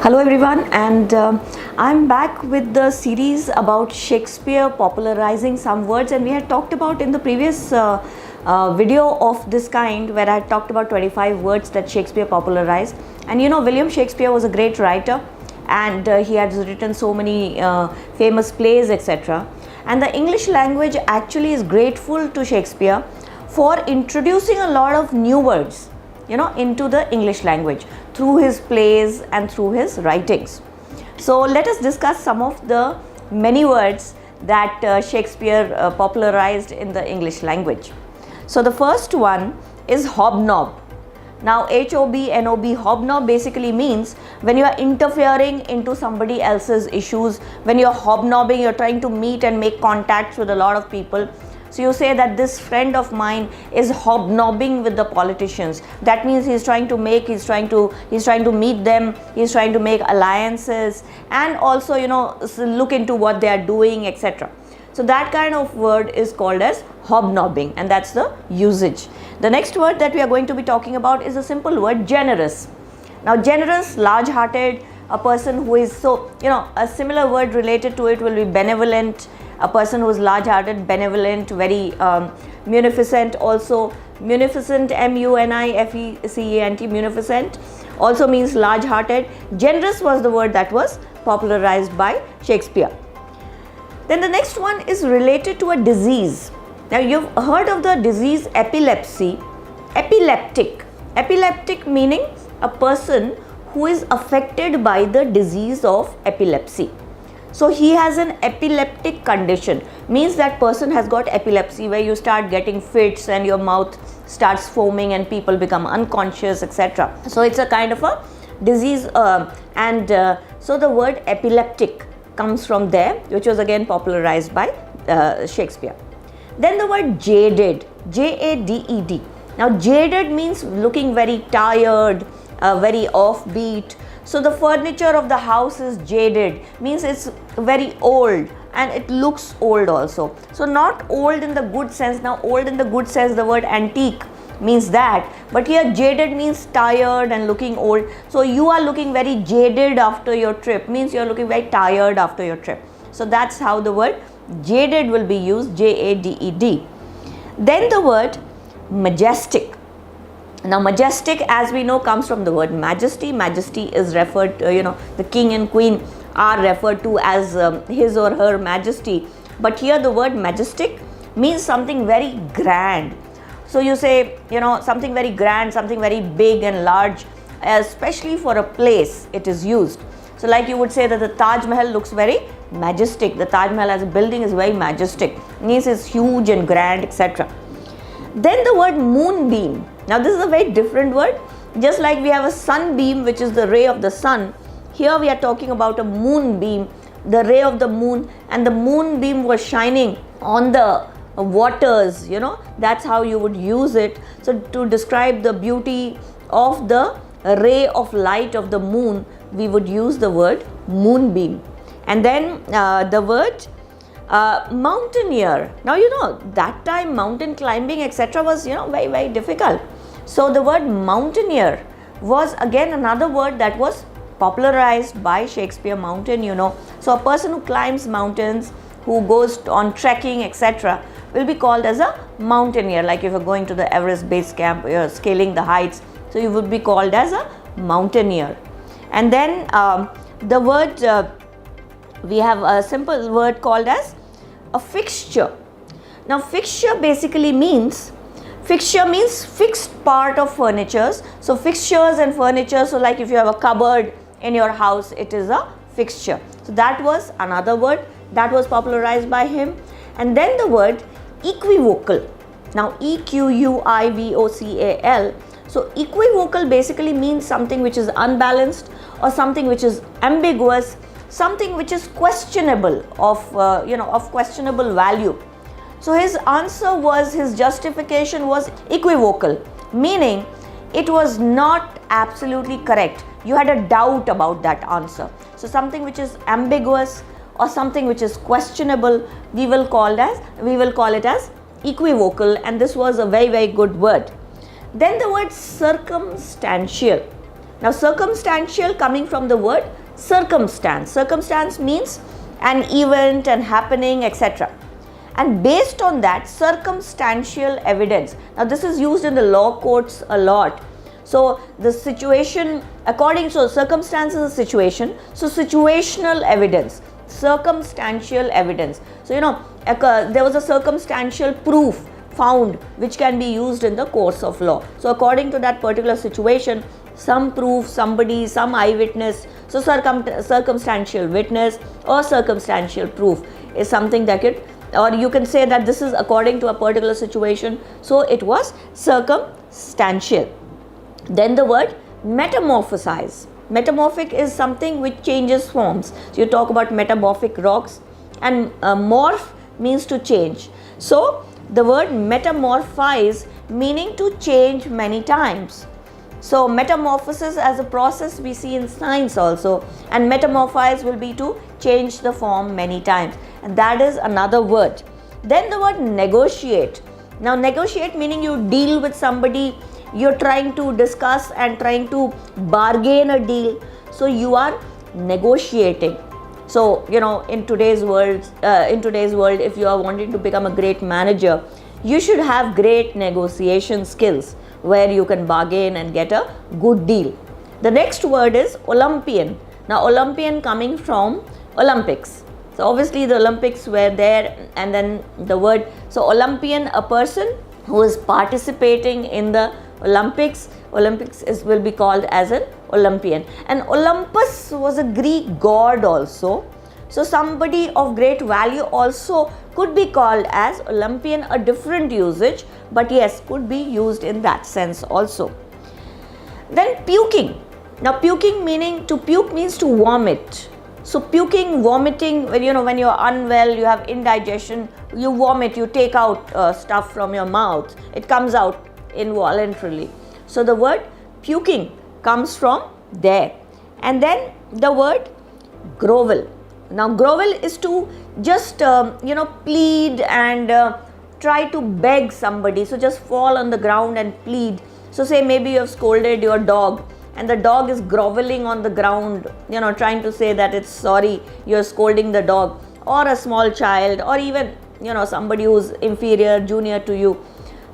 Hello everyone, and I'm back with the series about Shakespeare popularizing some words, and we had talked about in the previous video of this kind where I talked about 25 words that Shakespeare popularized. And you know, William Shakespeare was a great writer, and he has written so many famous plays, etc. And the English language actually is grateful to Shakespeare for introducing a lot of new words, into the English language through his plays and through his writings. So let us discuss some of the many words that Shakespeare popularized in the English language. So the first one is hobnob. Now HOBNOB, hobnob basically means when you are interfering into somebody else's issues, when you are hobnobbing, you are trying to meet and make contacts with a lot of people. So you say that this friend of mine is hobnobbing with the politicians. That means he's trying to meet them, he's trying to make alliances, and also look into what they are doing, etc. So that kind of word is called as hobnobbing, and that's the usage. The next word that we are going to be talking about is a simple word, generous. Now generous, large-hearted, a person who is a similar word related to it will be benevolent. A person who is large-hearted, benevolent, very munificent also. Munificent, MUNIFECENT, munificent also means large-hearted. Generous was the word that was popularized by Shakespeare. Then the next one is related to a disease. Now you've heard of the disease epilepsy. Epileptic. Epileptic meaning a person who is affected by the disease of epilepsy. So he has an epileptic condition, means that person has got epilepsy, where you start getting fits and your mouth starts foaming and people become unconscious, etc. So it's a kind of a disease, so the word epileptic comes from there, which was again popularized by Shakespeare. Then the word jaded, JADED. Now jaded means looking very tired, very offbeat. So the furniture of the house is jaded, means it's very old and it looks old also. So not old in the good sense. Now old in the good sense, the word antique means that, but here jaded means tired and looking old. So you are looking very jaded after your trip, means you are looking very tired after your trip. So that's how the word jaded will be used, JADED. Then the word majestic. Now majestic, as we know, comes from the word majesty. Majesty is referred to, the king and queen are referred to as his or her majesty. But here the word majestic means something very grand. So you say, something very grand, something very big and large, especially for a place it is used. So like you would say that the Taj Mahal looks very majestic. The Taj Mahal as a building is very majestic, means it's huge and grand, etc. Then the word moonbeam. Now this is a very different word. Just like we have a sunbeam, which is the ray of the sun, here we are talking about a moonbeam, the ray of the moon, and the moonbeam was shining on the waters, that's how you would use it. So to describe the beauty of the ray of light of the moon, we would use the word moonbeam. And then the word mountaineer. Now that time mountain climbing, etc. was very, very difficult. So the word mountaineer was again another word that was popularized by Shakespeare. Mountain, so a person who climbs mountains, who goes on trekking, etc. will be called as a mountaineer. Like if you're going to the Everest base camp, you're scaling the heights, so you would be called as a mountaineer. And then the word we have a simple word called as a fixture. Now fixture basically means, fixed part of furnitures. So fixtures and furniture, so like if you have a cupboard in your house, it is a fixture. So that was another word that was popularized by him. And then the word equivocal. Now EQUIVOCAL. So equivocal basically means something which is unbalanced, or something which is ambiguous, something which is questionable, of questionable value. So his answer was, his justification was equivocal, meaning it was not absolutely correct. You had a doubt about that answer. So something which is ambiguous or something which is questionable, we will call it as equivocal, and this was a very, very good word. Then the word circumstantial. Now circumstantial coming from the word circumstance. Circumstance means an event and happening, etc. And based on that, circumstantial evidence. Now this is used in the law courts a lot. So the situation, according to circumstance is a situation, so situational evidence, circumstantial evidence. So there was a circumstantial proof found which can be used in the course of law. So according to that particular situation, some proof, somebody, some eyewitness, so circumstantial witness or circumstantial proof is something that or you can say that this is according to a particular situation, so it was circumstantial. Then the word metamorphosize. Metamorphic is something which changes forms. So you talk about metamorphic rocks, and morph means to change. So the word metamorphize meaning to change many times. So metamorphosis as a process we see in science also, and metamorphize will be to change the form many times, and that is another word. Then the word negotiate. Now negotiate meaning you deal with somebody, you're trying to discuss and trying to bargain a deal, so you are negotiating. So in today's world, if you are wanting to become a great manager, you should have great negotiation skills where you can bargain and get a good deal. The next word is Olympian. Now Olympian coming from Olympics. So obviously the Olympics were there, and then the word, so Olympian, a person who is participating in the Olympics. Olympics will be called as an Olympian. And Olympus was a Greek god also. So somebody of great value also could be called as Olympian, a different usage, but yes, could be used in that sense also. Then puking. Now puking meaning, to puke means to vomit. So puking, vomiting, when you're unwell, you have indigestion, you vomit, you take out stuff from your mouth, it comes out involuntarily. So the word puking comes from there. And then the word grovel. Now grovel is to just plead and try to beg somebody. So just fall on the ground and plead. So say maybe you have scolded your dog, and the dog is groveling on the ground, trying to say that it's sorry, you're scolding the dog, or a small child, or even somebody who's inferior, junior to you.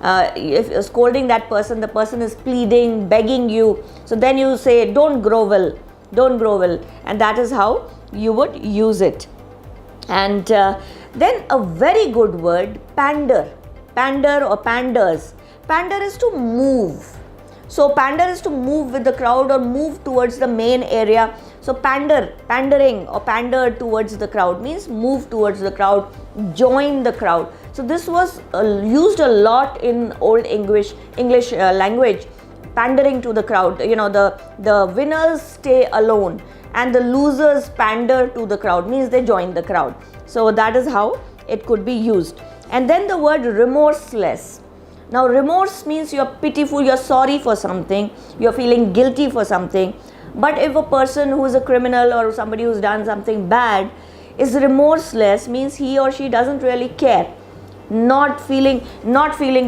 If you're scolding that person, the person is pleading, begging you, so then you say don't grovel, and that is how you would use it. And then a very good word, pander or panders. Pander is to move. So pander is to move with the crowd or move towards the main area. So pandering or pander towards the crowd means move towards the crowd, join the crowd. So this was used a lot in old English language, pandering to the crowd. The winners stay alone and the losers pander to the crowd, means they join the crowd. So that is how it could be used. And then the word remorseless. Now remorse means you're pitiful, you're sorry for something, you're feeling guilty for something. But if a person who is a criminal or somebody who's done something bad is remorseless, means he or she doesn't really care, not feeling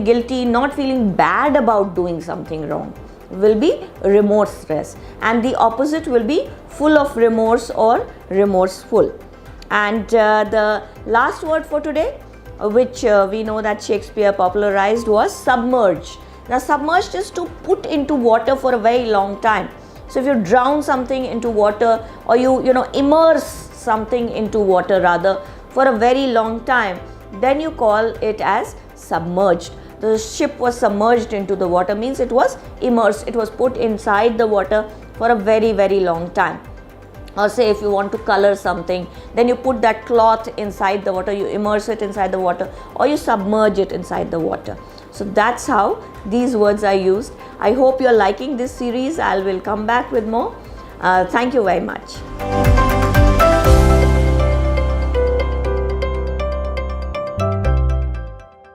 guilty, not feeling bad about doing something wrong, will be remorseless. And the opposite will be full of remorse or remorseful. And the last word for today, which we know that Shakespeare popularized, was submerge. Now submerged is to put into water for a very long time. So if you drown something into water, or you immerse something into water rather for a very long time, then you call it as submerged. The ship was submerged into the water, means it was immersed, it was put inside the water for a very, very long time. Or say if you want to color something, then you put that cloth inside the water, you immerse it inside the water, or you submerge it inside the water. So that's how these words are used. I hope you're liking this series. I will come back with more. Thank you very much.